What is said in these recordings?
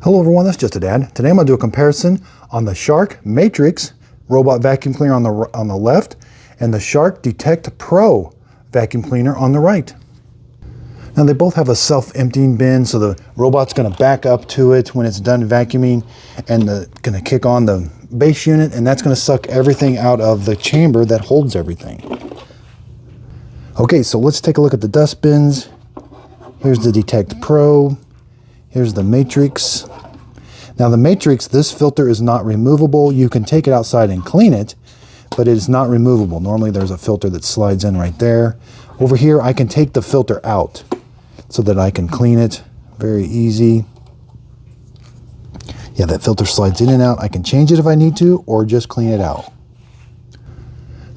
Hello everyone, that's Just a Dad. Today I'm going to do a comparison on the Shark Matrix robot vacuum cleaner on the left and the Shark Detect Pro vacuum cleaner on the right. Now they both have a self-emptying bin, so the robot's going to back up to it when it's done vacuuming and going to kick on the base unit, and that's going to suck everything out of the chamber that holds everything. Okay, so let's take a look at the dust bins. Here's the Detect Pro. Here's the Matrix. Now the Matrix, this filter is not removable. You can take it outside and clean it, but it is not removable. Normally there's a filter that slides in right there. Over here, I can take the filter out so that I can clean it. Very easy. Yeah, that filter slides in and out. I can change it if I need to, or just clean it out.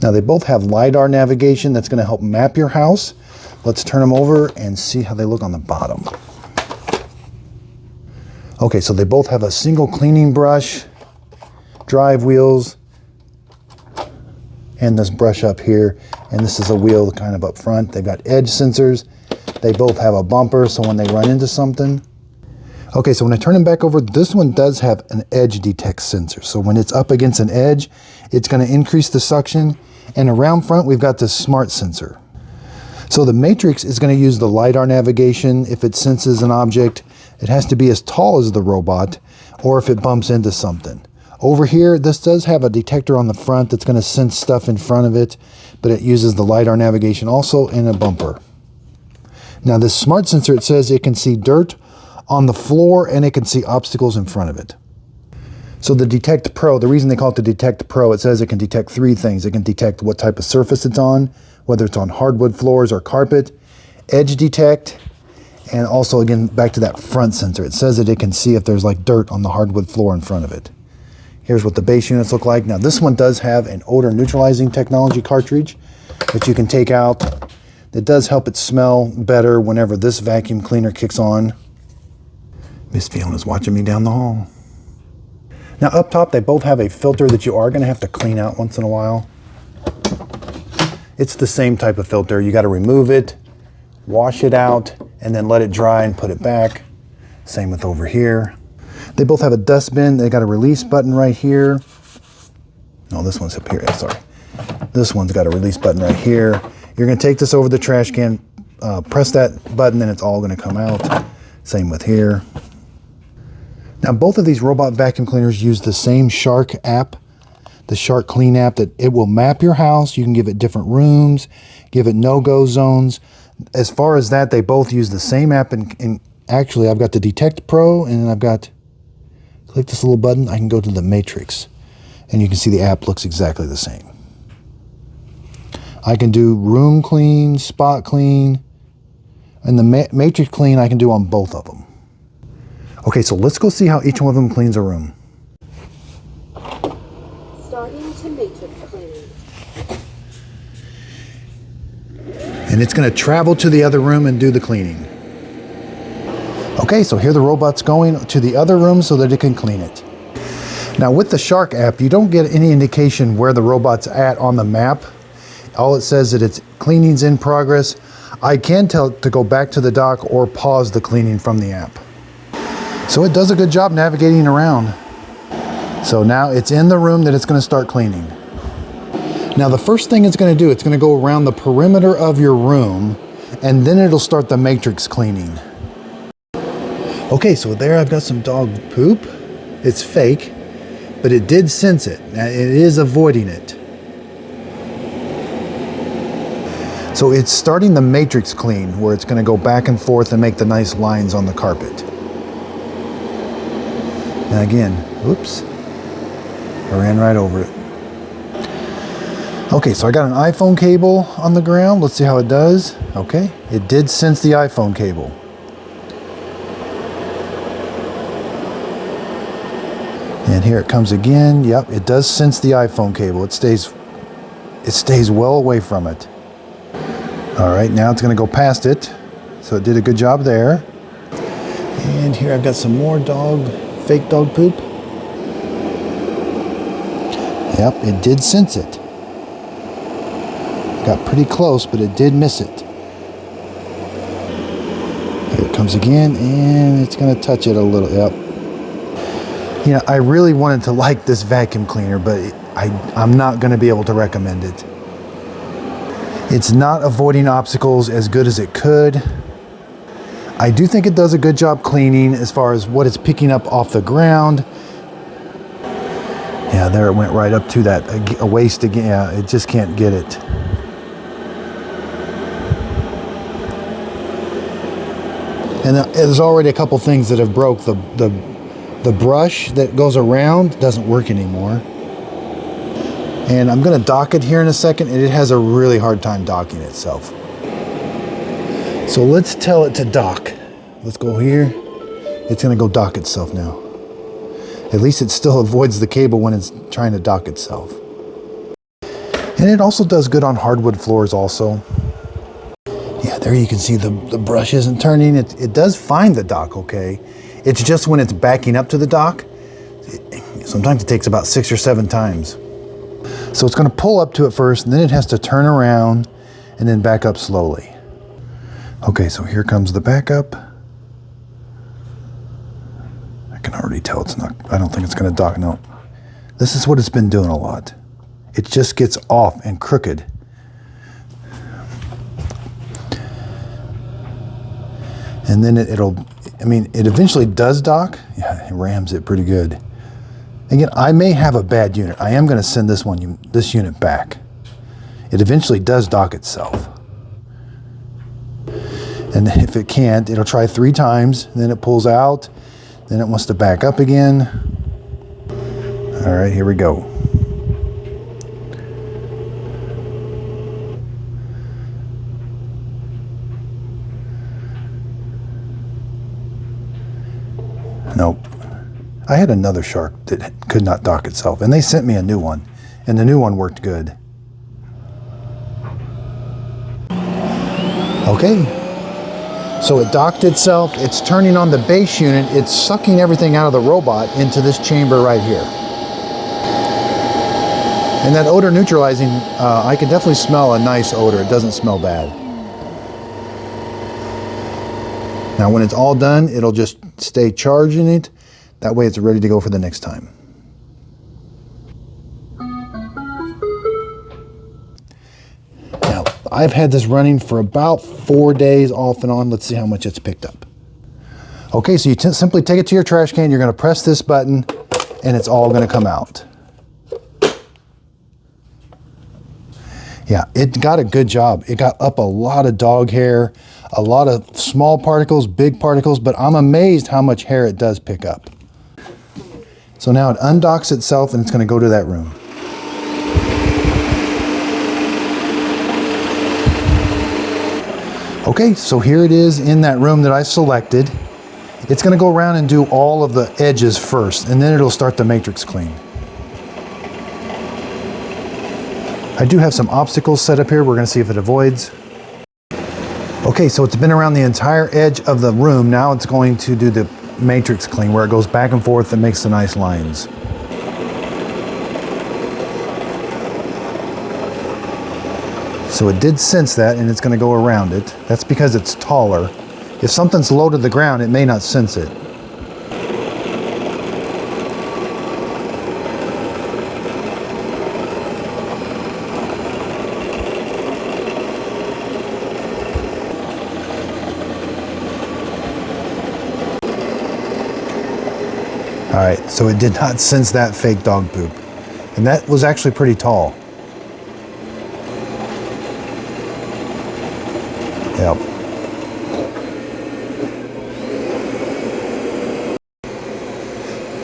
Now they both have LiDAR navigation that's going to help map your house. Let's turn them over and see how they look on the bottom. Okay, so they both have a single cleaning brush, drive wheels, and this brush up here, and this is a wheel kind of up front. They've got edge sensors. They both have a bumper, so when they run into something. Okay, so when I turn them back over, this one does have an edge detect sensor. So when it's up against an edge, it's going to increase the suction, and around front, we've got this smart sensor. So the Matrix is going to use the LiDAR navigation. If it senses an object, it has to be as tall as the robot, or if it bumps into something. Over here, this does have a detector on the front that's going to sense stuff in front of it, but it uses the LiDAR navigation also in a bumper. Now this smart sensor, it says it can see dirt on the floor and it can see obstacles in front of it. So the Detect Pro, the reason they call it the Detect Pro, it says it can detect three things. It can detect what type of surface it's on, whether it's on hardwood floors or carpet, edge detect, and also, again, back to that front sensor. It says that it can see if there's like dirt on the hardwood floor in front of it. Here's what the base units look like. Now, this one does have an odor neutralizing technology cartridge that you can take out. That does help it smell better whenever this vacuum cleaner kicks on. Miss Fiona's watching me down the hall. Now, up top, they both have a filter that you are going to have to clean out once in a while. It's the same type of filter. You got to remove it, wash it out, and then let it dry and put it back. Same with over here. They both have a dustbin. They got a release button right here. No, this one's up here. Sorry. This one's got a release button right here. You're going to take this over the trash can, press that button, and it's all going to come out. Same with here. Now, both of these robot vacuum cleaners use the same Shark app, the Shark Clean app, that it will map your house. You can give it different rooms, give it no-go zones. As far as that, they both use the same app, and actually I've got the Detect Pro, and I've got, click this little button, I can go to the Matrix, and you can see the app looks exactly the same. I can do room clean, spot clean, and the Matrix clean I can do on both of them. Okay, so let's go see how each one of them cleans a room. Starting to Matrix clean. And it's going to travel to the other room and do the cleaning. Okay, so here the robot's going to the other room so that it can clean it. Now with the Shark app, you don't get any indication where the robot's at on the map. All it says that it's cleaning's in progress. I can tell it to go back to the dock or pause the cleaning from the app. So it does a good job navigating around. So now it's in the room that it's going to start cleaning. Now the first thing it's going to do, it's going to go around the perimeter of your room, and then it'll start the Matrix cleaning. Okay, so there I've got some dog poop. It's fake, but it did sense it. Now it is avoiding it. So it's starting the Matrix clean, where it's going to go back and forth and make the nice lines on the carpet. And again, oops, I ran right over it. Okay, so I got an iPhone cable on the ground. Let's see how it does. Okay, it did sense the iPhone cable. And here it comes again. Yep, it does sense the iPhone cable. It stays well away from it. All right, now it's going to go past it. So it did a good job there. And here I've got some more fake dog poop. Yep, it did sense it. Got pretty close, but it did miss it. Here it comes again, and it's going to touch it a little. Yep. You know, I really wanted to like this vacuum cleaner, but I'm not going to be able to recommend it. It's not avoiding obstacles as good as it could. I do think it does a good job cleaning as far as what it's picking up off the ground. Yeah, there it went right up to that a waist again. Yeah, it just can't get it. And there's already a couple things that have broke. The brush that goes around doesn't work anymore. And I'm going to dock it here in a second, and it has a really hard time docking itself. So let's tell it to dock. Let's go here. It's going to go dock itself now. At least it still avoids the cable when it's trying to dock itself. And it also does good on hardwood floors also. Yeah, there you can see the brush isn't turning. It does find the dock okay. It's just when it's backing up to the dock, sometimes it takes about 6 or 7 times. So it's going to pull up to it first, and then it has to turn around and then back up slowly. Okay, so here comes the backup. I can already tell it's not, I don't think it's going to dock. No, this is what it's been doing a lot. It just gets off and crooked. And then it eventually does dock. Yeah, it rams it pretty good. Again, I may have a bad unit. I am going to send this unit back. It eventually does dock itself. And if it can't, it'll try 3 times, then it pulls out, then it wants to back up again. All right, here we go. Nope. I had another shark that could not dock itself, and they sent me a new one, and the new one worked good. Okay, so it docked itself. It's turning on the base unit. It's sucking everything out of the robot into this chamber right here. And that odor neutralizing, I can definitely smell a nice odor. It doesn't smell bad. Now when it's all done, it'll just stay charging it. That way it's ready to go for the next time. Now, I've had this running for about 4 days off and on. Let's see how much it's picked up. Okay, so you simply take it to your trash can. You're going to press this button, and it's all going to come out. Yeah, it got a good job. It got up a lot of dog hair, a lot of small particles, big particles, but I'm amazed how much hair it does pick up. So now it undocks itself, and it's going to go to that room. Okay, so here it is in that room that I selected. It's going to go around and do all of the edges first, and then it'll start the matrix clean. I do have some obstacles set up here. We're going to see if it avoids. Okay, so it's been around the entire edge of the room. Now it's going to do the matrix clean where it goes back and forth and makes the nice lines. So it did sense that, and it's going to go around it. That's because it's taller. If something's low to the ground, it may not sense it. All right, so it did not sense that fake dog poop. And that was actually pretty tall. Yep.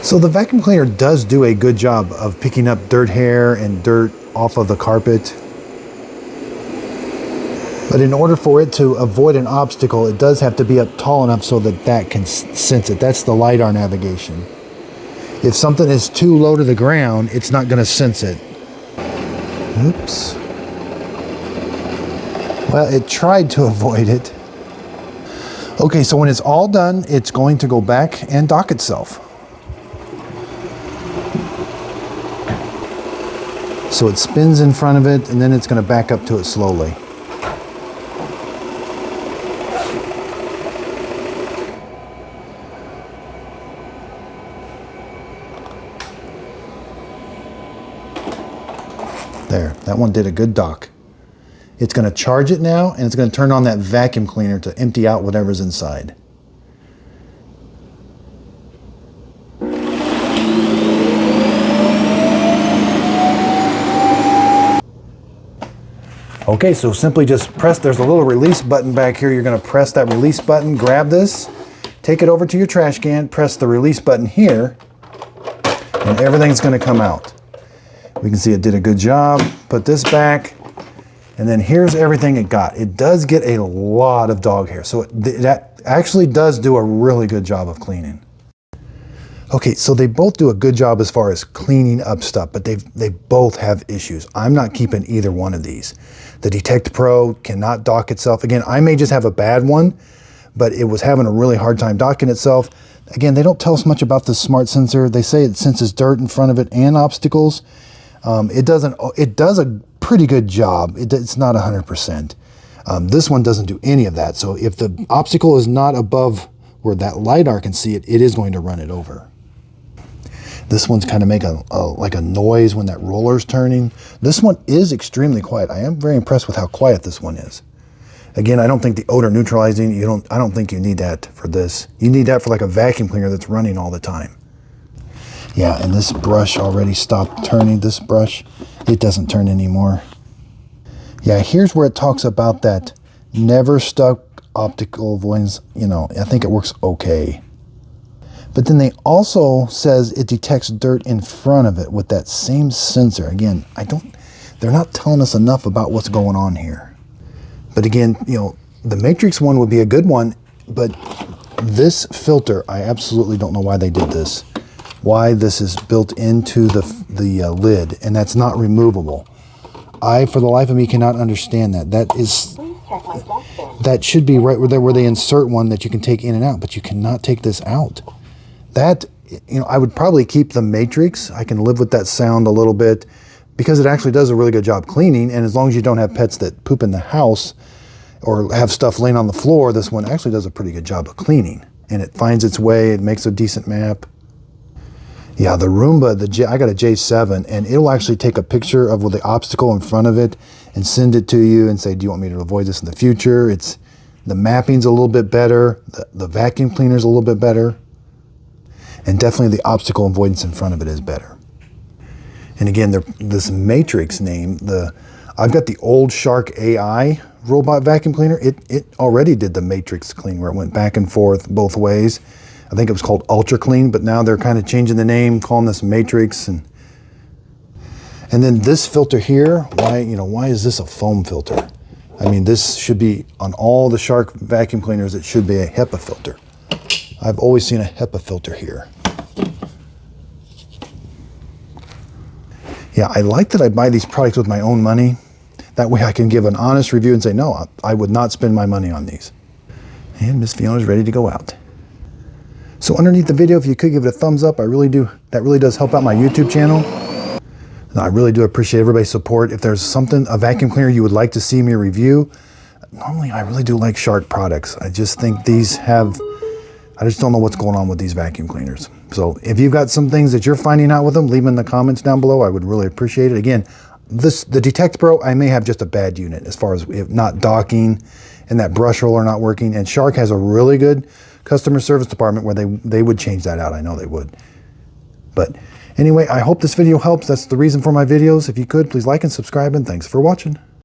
So the vacuum cleaner does do a good job of picking up dirt hair and dirt off of the carpet. But in order for it to avoid an obstacle, it does have to be up tall enough so that that can sense it. That's the LiDAR navigation. If something is too low to the ground, it's not going to sense it. Oops. Well, it tried to avoid it. Okay, so when it's all done, it's going to go back and dock itself. So it spins in front of it, and then it's going to back up to it slowly. There, that one did a good dock. It's going to charge it now, and it's going to turn on that vacuum cleaner to empty out whatever's inside. Okay, so simply just press, there's a little release button back here. You're going to press that release button, grab this, take it over to your trash can, press the release button here, and everything's going to come out. We can see it did a good job. Put this back, and then here's everything it got. It does get a lot of dog hair, so that actually does do a really good job of cleaning. Okay, so they both do a good job as far as cleaning up stuff, but they both have issues. I'm not keeping either one of these. The Detect Pro cannot dock itself. Again, I may just have a bad one, but it was having a really hard time docking itself. Again, they don't tell us much about this smart sensor. They say it senses dirt in front of it and obstacles. It does a pretty good job. It's not 100%. This one doesn't do any of that. So if the obstacle is not above where that LiDAR can see it, it is going to run it over. This one's kind of make like a noise when that roller's turning. This one is extremely quiet. I am very impressed with how quiet this one is. Again, I don't think the odor neutralizing, I don't think you need that for this. You need that for like a vacuum cleaner that's running all the time. Yeah, and this brush already stopped turning. This brush, it doesn't turn anymore. Yeah, here's where it talks about that never stuck optical avoidance. I think it works okay. But then they also says it detects dirt in front of it with that same sensor. Again, they're not telling us enough about what's going on here. But again, the Matrix one would be a good one, but this filter, I absolutely don't know why they did this. Why this is built into the lid, and that's not removable. I, for the life of me, cannot understand that. That should be right where they insert one that you can take in and out, but you cannot take this out. That, I would probably keep the Matrix. I can live with that sound a little bit because it actually does a really good job cleaning. And as long as you don't have pets that poop in the house or have stuff laying on the floor, this one actually does a pretty good job of cleaning. And it finds its way. It makes a decent map. Yeah, the Roomba, I got a J7, and it'll actually take a picture of the obstacle in front of it and send it to you and say, do you want me to avoid this in the future? The mapping's a little bit better. The vacuum cleaner's a little bit better. And definitely the obstacle avoidance in front of it is better. And again, this Matrix name, I've got the old Shark AI robot vacuum cleaner. It already did the Matrix clean where it went back and forth both ways. I think it was called Ultra Clean, but now they're kind of changing the name, calling this Matrix. And then this filter here, why is this a foam filter? I mean, this should be on all the Shark vacuum cleaners. It should be a HEPA filter. I've always seen a HEPA filter here. Yeah, I like that I buy these products with my own money. That way I can give an honest review and say, no, I would not spend my money on these. And Miss Fiona's ready to go out. So underneath the video, if you could give it a thumbs up, I really do. That really does help out my YouTube channel. And I really do appreciate everybody's support. If there's a vacuum cleaner you would like to see me review, normally I really do like Shark products. I just think I just don't know what's going on with these vacuum cleaners. So if you've got some things that you're finding out with them, leave them in the comments down below. I would really appreciate it. Again, the Detect Pro, I may have just a bad unit as far as if not docking and that brush roller not working. And Shark has a really good customer service department where they would change that out. I know they would. But anyway, I hope this video helps. That's the reason for my videos. If you could, please like and subscribe, and thanks for watching.